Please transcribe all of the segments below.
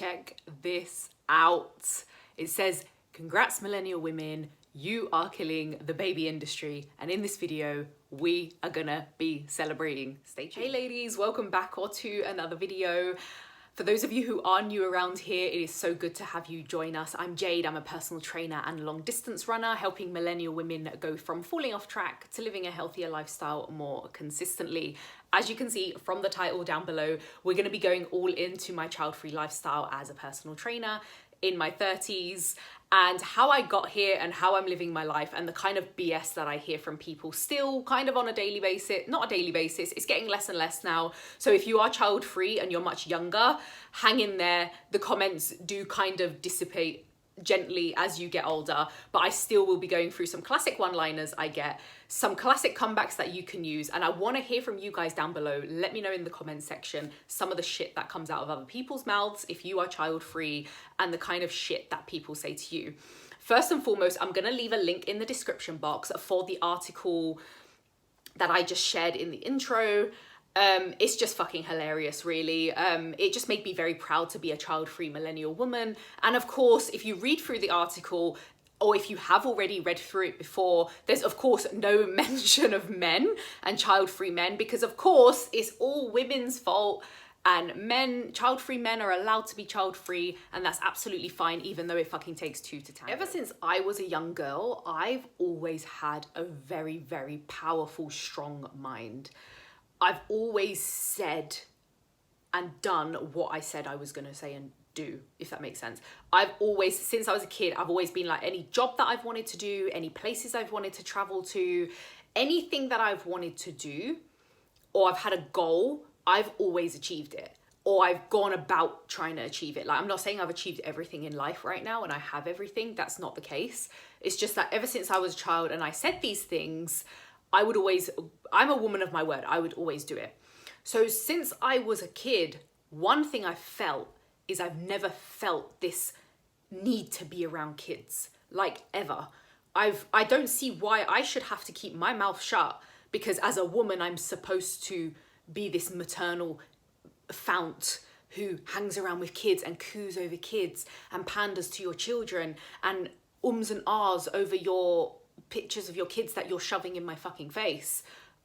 check this out. It says, congrats millennial women, you are killing the baby industry. And in this video, we are gonna be celebrating. Stay tuned. Hey ladies, welcome back or to another video. For those of you who are new around here, it is so good to have you join us. I'm Jade, I'm a personal trainer and long distance runner, helping millennial women go from falling off track to living a healthier lifestyle more consistently. As you can see from the title down below, we're gonna be going all into my child-free lifestyle as a personal trainer in my 30s and how I got here and how I'm living my life and the kind of BS that I hear from people still kind of on a daily basis, not a daily basis, it's getting less and less now. So if you are child free and you're much younger, hang in there. The comments do kind of dissipate gently as you get older, but I still will be going through some classic one-liners I get, some classic comebacks that you can use, and I want to hear from you guys down below. Let me know in the comments section some of the shit that comes out of other people's mouths if you are child-free and the kind of shit that people say to you. First and foremost, I'm going to leave a link in the description box for the article that I just shared in the intro. It's just fucking hilarious, really. It just made me very proud to be a child-free millennial woman. And of course, if you read through the article, or if you have already read through it before, there's of course no mention of men and child-free men, because of course it's all women's fault, and men, child-free men are allowed to be child-free, and that's absolutely fine, even though it fucking takes two to tango. Ever since I was a young girl, I've always had a very, very powerful, strong mind. I've always said and done what I said I was gonna say and do, if that makes sense. I've always, since I was a kid, I've always been like, any job that I've wanted to do, any places I've wanted to travel to, anything that I've wanted to do, or I've had a goal, I've always achieved it, or I've gone about trying to achieve it. Like, I'm not saying I've achieved everything in life right now and I have everything, that's not the case. It's just that ever since I was a child and I said these things, I would always, I'm a woman of my word, I would always do it. So since I was a kid, one thing I felt is I've never felt this need to be around kids, like ever. I don't see why I should have to keep my mouth shut, because as a woman, I'm supposed to be this maternal fount who hangs around with kids and coos over kids and panders to your children and ums and ahs over your pictures of your kids that you're shoving in my fucking face.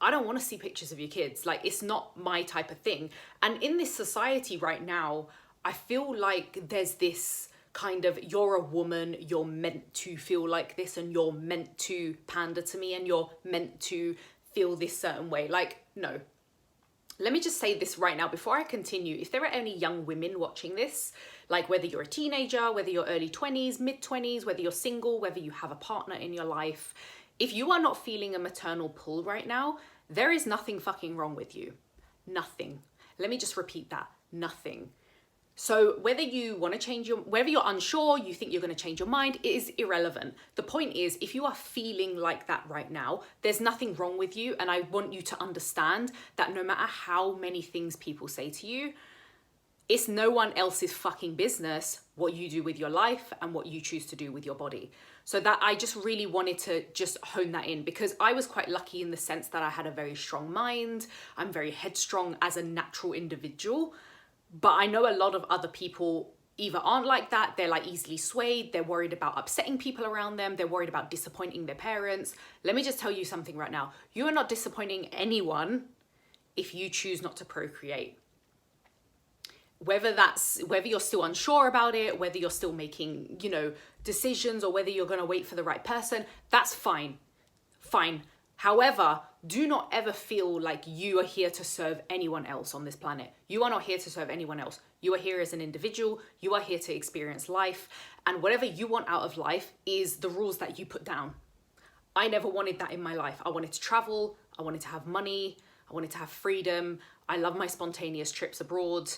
I don't want to see pictures of your kids. Like, it's not my type of thing. And in this society right now, I feel like there's this kind of, you're a woman, you're meant to feel like this, and you're meant to pander to me, and you're meant to feel this certain way. Like, no. Let me just say this right now before I continue. If there are any young women watching this, like whether you're a teenager, whether you're early 20s, mid 20s, whether you're single, whether you have a partner in your life, if you are not feeling a maternal pull right now, there is nothing fucking wrong with you. Nothing. Let me just repeat that. Nothing. So whether you want to change whether you're unsure, you think you're going to change your mind, it is irrelevant. The point is, if you are feeling like that right now, there's nothing wrong with you. And I want you to understand that no matter how many things people say to you, it's no one else's fucking business what you do with your life and what you choose to do with your body. So that I just really wanted to just hone that in, because I was quite lucky in the sense that I had a very strong mind. I'm very headstrong as a natural individual. But I know a lot of other people either aren't like that, they're like easily swayed, they're worried about upsetting people around them, they're worried about disappointing their parents. Let me just tell you something right now. You are not disappointing anyone if you choose not to procreate. Whether you're still unsure about it, whether you're still making, decisions, or whether you're gonna wait for the right person, that's fine. Fine. However, do not ever feel like you are here to serve anyone else on this planet. You are not here to serve anyone else. You are here as an individual. You are here to experience life. And whatever you want out of life is the rules that you put down. I never wanted that in my life. I wanted to travel. I wanted to have money. I wanted to have freedom. I love my spontaneous trips abroad.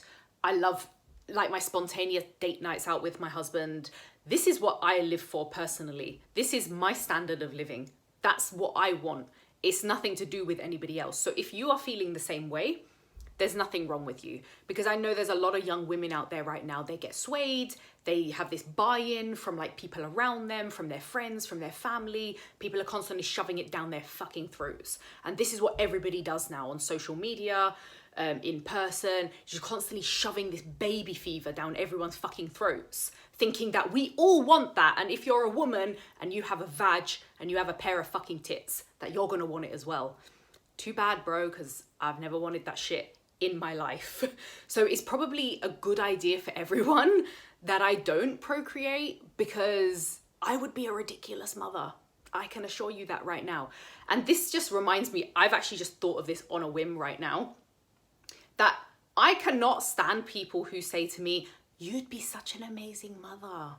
I love my spontaneous date nights out with my husband. This is what I live for personally. This is my standard of living. That's what I want. It's nothing to do with anybody else. So if you are feeling the same way, there's nothing wrong with you. Because I know there's a lot of young women out there right now, they get swayed, they have this buy-in from like people around them, from their friends, from their family. People are constantly shoving it down their fucking throats. And this is what everybody does now on social media. in person. She's constantly shoving this baby fever down everyone's fucking throats, thinking that we all want that. And if you're a woman and you have a vag and you have a pair of fucking tits, that you're gonna want it as well. Too bad, bro, because I've never wanted that shit in my life. So it's probably a good idea for everyone that I don't procreate, because I would be a ridiculous mother. I can assure you that right now. And this just reminds me, I've actually just thought of this on a whim right now, that I cannot stand people who say to me, you'd be such an amazing mother.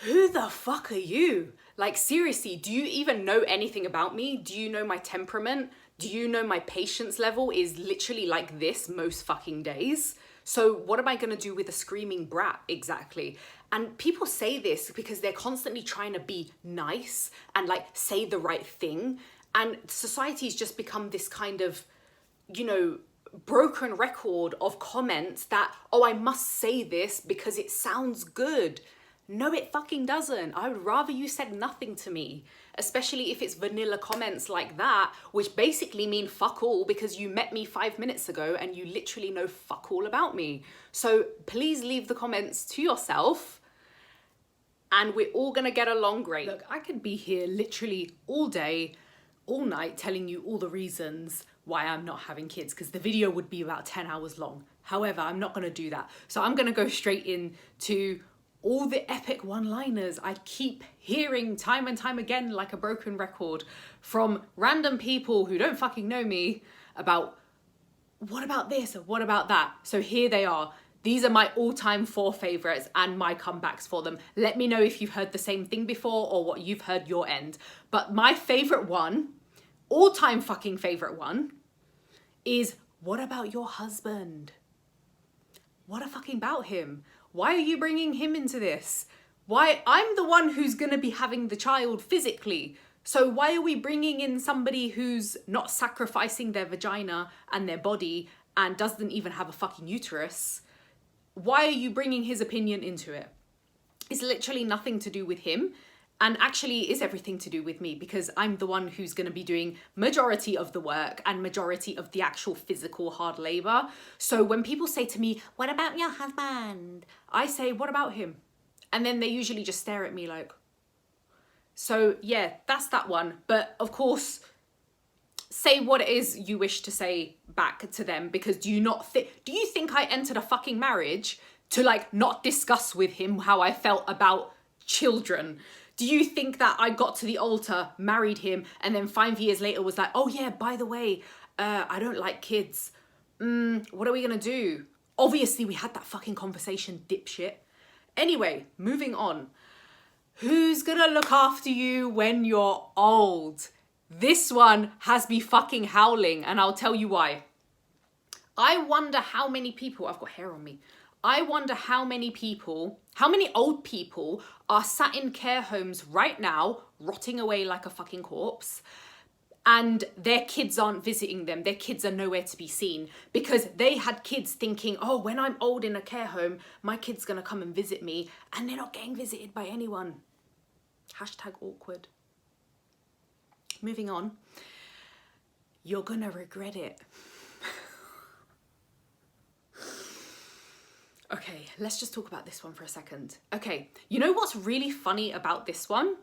Who the fuck are you? Like, seriously, do you even know anything about me? Do you know my temperament? Do you know my patience level is literally like this most fucking days? So what am I gonna do with a screaming brat exactly? And people say this because they're constantly trying to be nice and like say the right thing. And society's just become this kind of, you know, broken record of comments that, oh, I must say this because it sounds good. No, it fucking doesn't. I would rather you said nothing to me, especially if it's vanilla comments like that, which basically mean fuck all because you met me 5 minutes ago and you literally know fuck all about me. So please leave the comments to yourself and we're all gonna get along great. Look, I could be here literally all day, all night, telling you all the reasons why I'm not having kids, because the video would be about 10 hours long. However, I'm not gonna do that. So I'm gonna go straight into all the epic one-liners I keep hearing time and time again like a broken record from random people who don't fucking know me about what about this or what about that. So here they are. These are my all-time 4 favorites and my comebacks for them. Let me know if you've heard the same thing before or what you've heard your end. But my favorite one, all-time fucking favorite one, is what about your husband? What a fucking about him? Why are you bringing him into this? Why? I'm the one who's gonna be having the child physically. So why are we bringing in somebody who's not sacrificing their vagina and their body and doesn't even have a fucking uterus? Why are you bringing his opinion into it? It's literally nothing to do with him, and actually is everything to do with me, because I'm the one who's going to be doing majority of the work and majority of the actual physical hard labor. So when people say to me, what about your husband? I say, what about him? And then they usually just stare at me like, so yeah, that's that one. But of course, say what it is you wish to say back to them, because do you think I entered a fucking marriage to like not discuss with him how I felt about children? Do you think that I got to the altar, married him, and then 5 years later was like, oh yeah, by the way, I don't like kids. What are we gonna do? Obviously we had that fucking conversation, dipshit. Anyway, moving on. Who's gonna look after you when you're old? This one has me fucking howling, and I'll tell you why. I wonder how many people, I've got hair on me. I wonder how many old people are sat in care homes right now, rotting away like a fucking corpse, and their kids aren't visiting them. Their kids are nowhere to be seen because they had kids thinking, oh, when I'm old in a care home, my kid's gonna come and visit me, and they're not getting visited by anyone. Hashtag awkward. Moving on. You're gonna regret it. Okay, let's just talk about this one for a second. Okay, you know what's really funny about this one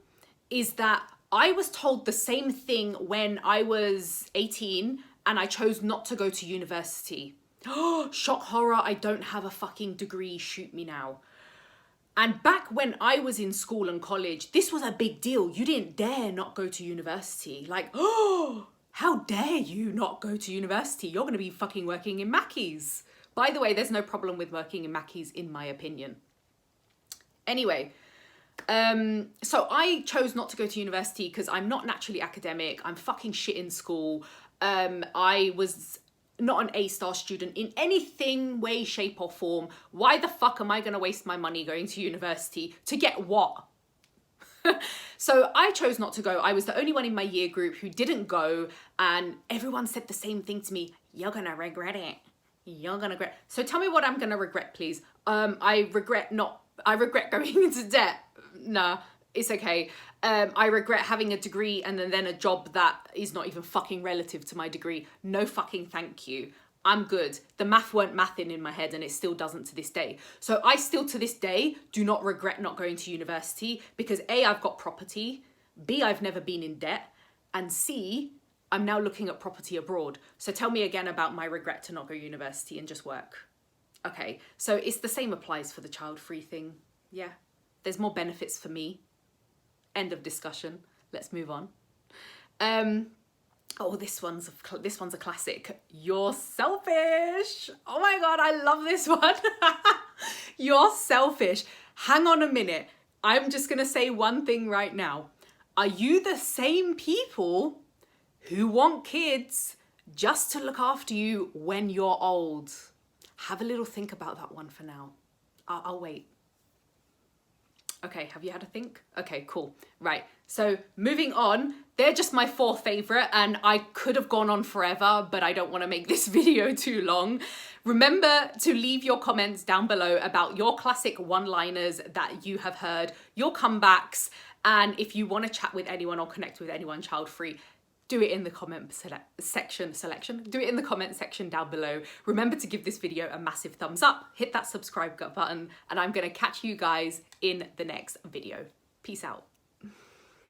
is that I was told the same thing when I was 18 and I chose not to go to university. Oh, shock horror, I don't have a fucking degree, shoot me now. And back when I was in school and college, this was a big deal. You didn't dare not go to university. Like, oh, how dare you not go to university? You're gonna be fucking working in Mackey's. By the way, there's no problem with working in Mackey's in my opinion. Anyway, so I chose not to go to university because I'm not naturally academic. I'm fucking shit in school. I was not an A-star student in anything, way, shape or form. Why the fuck am I gonna waste my money going to university? To get what? So I chose not to go. I was the only one in my year group who didn't go, and everyone said the same thing to me. You're gonna regret it. You're gonna regret. So tell me what I'm gonna regret, please. I regret going into debt. Nah, It's okay. I regret having a degree and then a job that is not even fucking relative to my degree. No fucking thank you. I'm good. The math weren't mathing in my head and it still doesn't to this day. So I still to this day do not regret not going to university because A, I've got property, B, I've never been in debt, and C, I'm now looking at property abroad. So tell me again about my regret to not go to university and just work. Okay, so it's the same applies for the child-free thing. Yeah, there's more benefits for me. End of discussion. Let's move on. Oh, this one's a classic. You're selfish. Oh my God, I love this one. You're selfish. Hang on a minute. I'm just gonna say one thing right now. Are you the same people who want kids just to look after you when you're old? Have a little think about that one for now. I'll wait. Okay, have you had a think? Okay, cool. Right, so moving on, they're just my 4 favorite and I could have gone on forever, but I don't want to make this video too long. Remember to leave your comments down below about your classic one-liners that you have heard, your comebacks, and if you want to chat with anyone or connect with anyone child-free, do it in the comment section down below. Remember to give this video a massive thumbs up, hit that subscribe button, and I'm gonna catch you guys in the next video. Peace out.